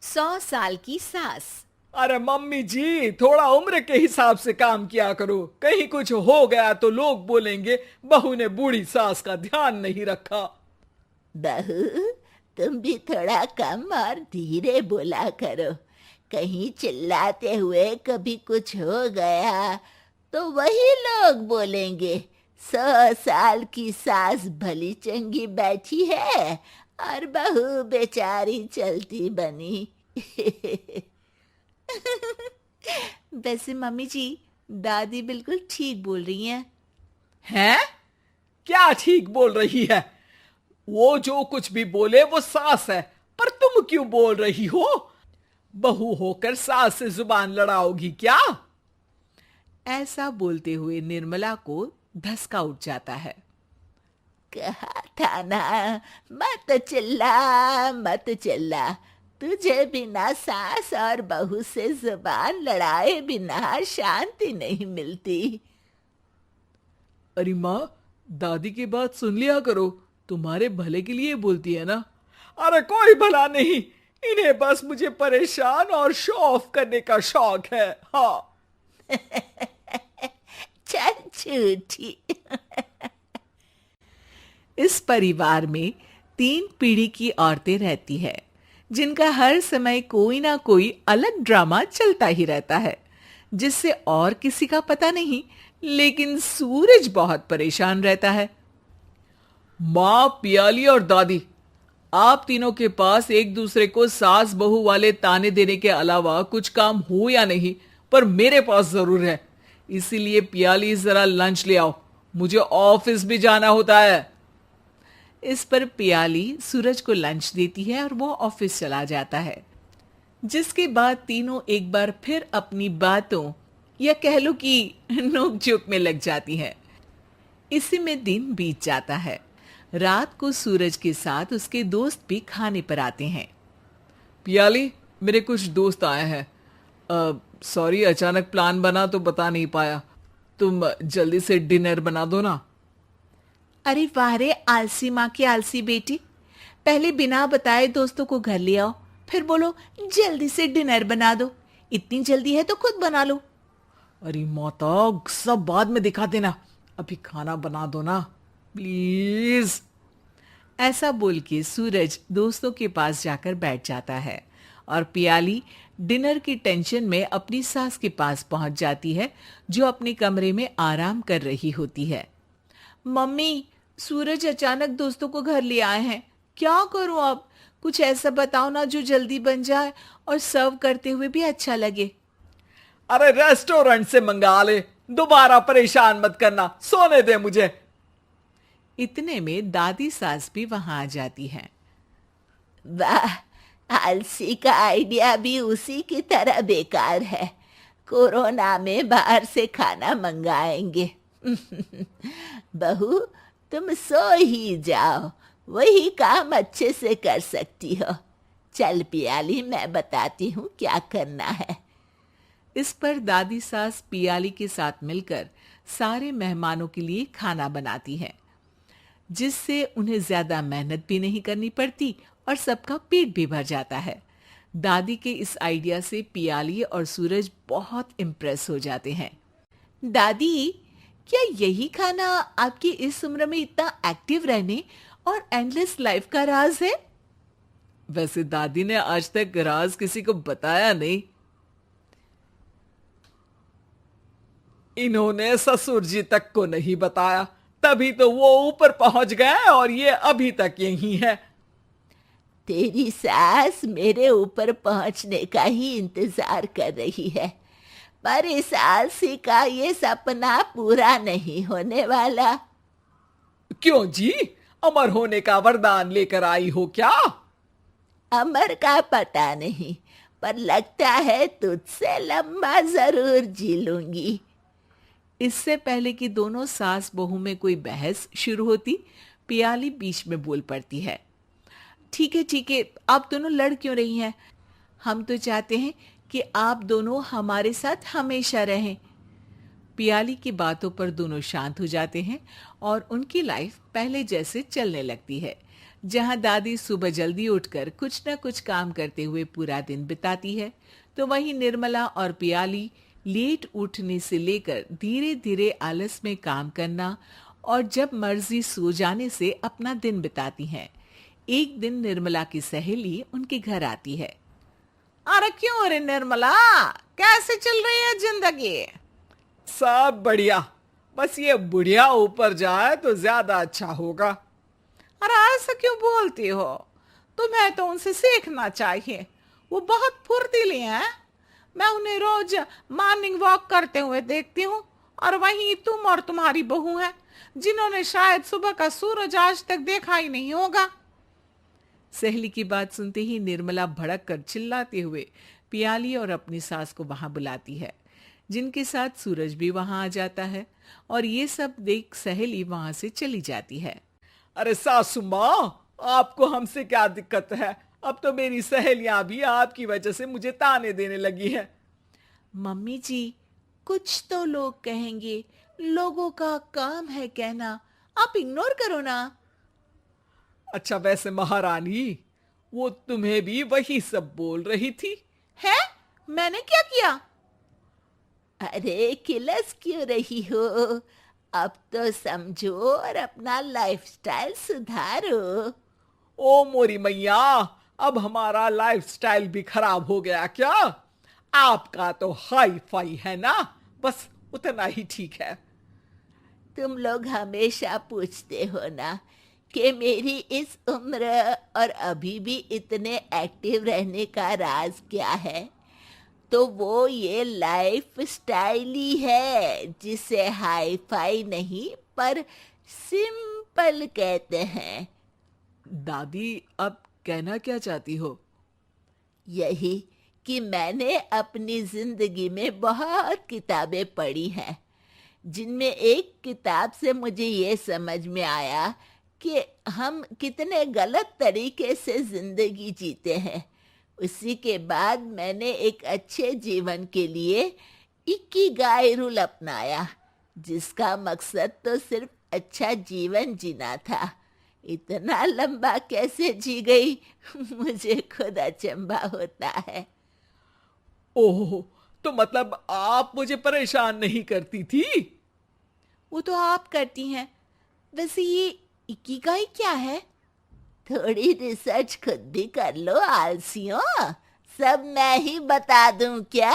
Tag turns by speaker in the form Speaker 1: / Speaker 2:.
Speaker 1: 100 साल की सास।
Speaker 2: अरे मम्मी जी, थोड़ा उम्र के हिसाब से काम किया करो। कहीं कुछ हो गया तो लोग बोलेंगे बहू ने बूढ़ी सास का ध्यान नहीं रखा।
Speaker 3: बहू, तुम भी थोड़ा कम और धीरे बोला करो। कहीं चिल्लाते हुए कभी कुछ हो गया तो वही लोग बोलेंगे 100 साल की सास भली चंगी बैठी है और बहू बेचारी चलती बनी।
Speaker 1: वैसे मम्मी जी, दादी बिल्कुल ठीक बोल रही हैं।
Speaker 2: हैं? क्या ठीक बोल रही है? वो जो कुछ भी बोले वो सास है, पर तुम क्यों बोल रही हो? बहू होकर सास से जुबान लड़ाओगी क्या?
Speaker 4: ऐसा बोलते हुए निर्मला को धसका उठ जाता है।
Speaker 3: कहा था ना, मत चिल्ला मत चिल्ला। तुझे बिना सास और बहू से जुबान लड़ाए बिना शांति नहीं मिलती।
Speaker 2: अरे माँ, दादी की बात सुन लिया करो, तुम्हारे भले के लिए बोलती है ना। अरे कोई भला नहीं, इन्हें बस मुझे परेशान और शो ऑफ करने का शौक है। हाँ।
Speaker 3: चल झूठी।
Speaker 4: इस परिवार में 3 पीढ़ी की औरतें रहती है, जिनका हर समय कोई ना कोई अलग ड्रामा चलता ही रहता है, जिससे और किसी का पता नहीं, लेकिन सूरज बहुत परेशान रहता है।
Speaker 2: माँ, पियाली और दादी, आप तीनों के पास एक दूसरे को सास बहू वाले ताने देने के अलावा कुछ काम हो या नहीं, पर मेरे पास जरूर है। इसीलिए पियाली, जरा लंच ले आओ, मुझे ऑफिस भी जाना होता है।
Speaker 4: इस पर पियाली सूरज को लंच देती है और वो ऑफिस चला जाता है, जिसके बाद तीनों एक बार फिर अपनी बातों या कह लो कि नोक-झोंक में लग जाती हैं। इसी में दिन बीत जाता है। रात को सूरज के साथ उसके दोस्त भी खाने पर आते हैं।
Speaker 2: पियाली, मेरे कुछ दोस्त आए हैं। सॉरी, अचानक प्लान बना तो बता नहीं पाया। तुम जल्दी से डिनर बना दो ना।
Speaker 1: अरे वाह रे आलसी माँ की आलसी बेटी, पहले बिना बताए दोस्तों को घर ले आओ, फिर बोलो जल्दी से डिनर बना दो। इतनी जल्दी है तो खुद बना लो।
Speaker 2: अरे माता, सब बाद में दिखा देना, अभी खाना बना दो ना प्लीज।
Speaker 4: ऐसा बोल के सूरज दोस्तों के पास जाकर बैठ जाता है और पियाली डिनर की टेंशन में अपनी सास के पास पहुंच जाती है, जो अपने कमरे में आराम कर रही होती है।
Speaker 1: मम्मी, सूरज अचानक दोस्तों को घर ले आए हैं, क्या करूं अब? कुछ ऐसा बताओ ना जो जल्दी बन जाए और सर्व करते हुए भी अच्छा लगे।
Speaker 2: अरे रेस्टोरेंट से मंगा ले, दोबारा परेशान मत करना, सोने दे मुझे।
Speaker 4: इतने में दादी सास भी वहां आ जाती हैं।
Speaker 3: वाह, आलसी का आइडिया भी उसी की तरह बेकार है। कोरोना में बाहर से खाना मंगाएंगे। बहू, तुम सो ही जाओ, वही काम अच्छे से कर सकती हो। चल पियाली, मैं बताती हूँ क्या करना है।
Speaker 4: इस पर दादी सास पियाली के साथ मिलकर सारे मेहमानों के लिए खाना बनाती है, जिससे उन्हें ज्यादा मेहनत भी नहीं करनी पड़ती और सबका पेट भी भर जाता है। दादी के इस आइडिया से पियाली और सूरज बहुत इम्प्रेस हो जाते हैं।
Speaker 1: दादी, क्या यही खाना आपकी इस उम्र में इतना एक्टिव रहने और एंडलेस लाइफ का राज है?
Speaker 2: वैसे दादी ने आज तक राज किसी को बताया नहीं। इन्होंने ससुर जी तक को नहीं बताया, तभी तो वो ऊपर पहुंच गए और ये अभी तक यही है।
Speaker 3: तेरी सास मेरे ऊपर पहुंचने का ही इंतजार कर रही है, पर इस आलसी का ये सपना पूरा नहीं होने वाला।
Speaker 2: क्यों जी, अमर होने का वरदान लेकर आई हो क्या?
Speaker 3: अमर का पता नहीं, पर लगता है तुझसे लंबा जरूर जी लूंगी।
Speaker 4: इससे पहले कि दोनों सास बहू में कोई बहस शुरू होती, पियाली बीच में बोल पड़ती है।
Speaker 1: ठीक है, आप दोनों लड़ क्यों रही हैं? हम तो चाहते हैं कि आप दोनों हमारे साथ हमेशा रहें।
Speaker 4: पियाली की बातों पर दोनों शांत हो जाते हैं और उनकी लाइफ पहले जैसे चलने लगती है, जहां दादी सुबह जल्दी उठकर कुछ न कुछ काम करते हुए पूरा दिन बिताती है, तो वहीं निर्मला और पियाली लेट उठने से लेकर धीरे धीरे आलस में काम करना और जब मर्जी सो जाने से अपना दिन बिताती हैं। एक दिन निर्मला की सहेली उनके घर आती है।
Speaker 1: अरे क्यों रे निर्मला, कैसे चल रही है जिंदगी?
Speaker 2: सब बढ़िया, बस ये बुढ़िया ऊपर जाए तो ज्यादा अच्छा होगा।
Speaker 1: अरे ऐसा क्यों बोलती हो? तुम्हें तो उनसे सीखना चाहिए, वो बहुत फुर्तीली हैं। मैं उन्हें रोज मॉर्निंग वॉक करते हुए देखती हूँ, और वहीं तुम और तुम्हारी बहू हैं जिन्होंने शायद सुबह का सूरज आज तक देखा ही नहीं होगा।
Speaker 4: सहेली की बात सुनते ही निर्मला भड़क कर चिल्लाते हुए पियाली और अपनी सास को वहां बुलाती है, जिनके साथ सूरज भी वहां आ जाता है और ये सब देख सहेली वहां से चली जाती है।
Speaker 2: अरे सासू माँ, आपको हमसे क्या दिक्कत है? अब तो मेरी सहेलियां भी आपकी वजह से मुझे ताने देने लगी है।
Speaker 1: मम्मी जी, कुछ तो लोग कहेंगे, लोगों का काम है कहना, आप इग्नोर करो ना।
Speaker 2: अच्छा, वैसे महारानी, वो तुम्हें भी वही सब बोल रही थी?
Speaker 1: है? मैंने क्या किया?
Speaker 3: अरे किलस क्यों रही हो? अब तो समझो और अपना लाइफस्टाइल सुधारो।
Speaker 2: ओ मोरी मैया, अब हमारा लाइफस्टाइल भी खराब हो गया क्या? आपका तो हाई फाई है ना, बस उतना ही ठीक है।
Speaker 3: तुम लोग हमेशा पूछते हो ना कि मेरी इस उम्र और अभी भी इतने एक्टिव रहने का राज क्या है, तो वो ये लाइफ स्टाइल ही है, जिसे हाई फाई नहीं पर सिंपल कहते हैं।
Speaker 2: दादी, अब कहना क्या चाहती हो?
Speaker 3: यही कि मैंने अपनी जिंदगी में बहुत किताबें पढ़ी हैं, जिनमें एक किताब से मुझे ये समझ में आया कि हम कितने गलत तरीके से जिंदगी जीते हैं। उसी के बाद मैंने एक अच्छे जीवन के लिए इकिगाई रूल अपनाया, जिसका मकसद तो सिर्फ अच्छा जीवन जीना था। इतना लंबा कैसे जी गई मुझे खुद अचंभा होता है।
Speaker 2: ओह, तो मतलब आप मुझे परेशान नहीं करती थी?
Speaker 1: वो तो आप करती हैं। वैसे ये इकिगाई क्या है?
Speaker 3: थोड़ी रिसर्च खुद भी कर लो आलसियों, सब मैं ही बता दूं क्या?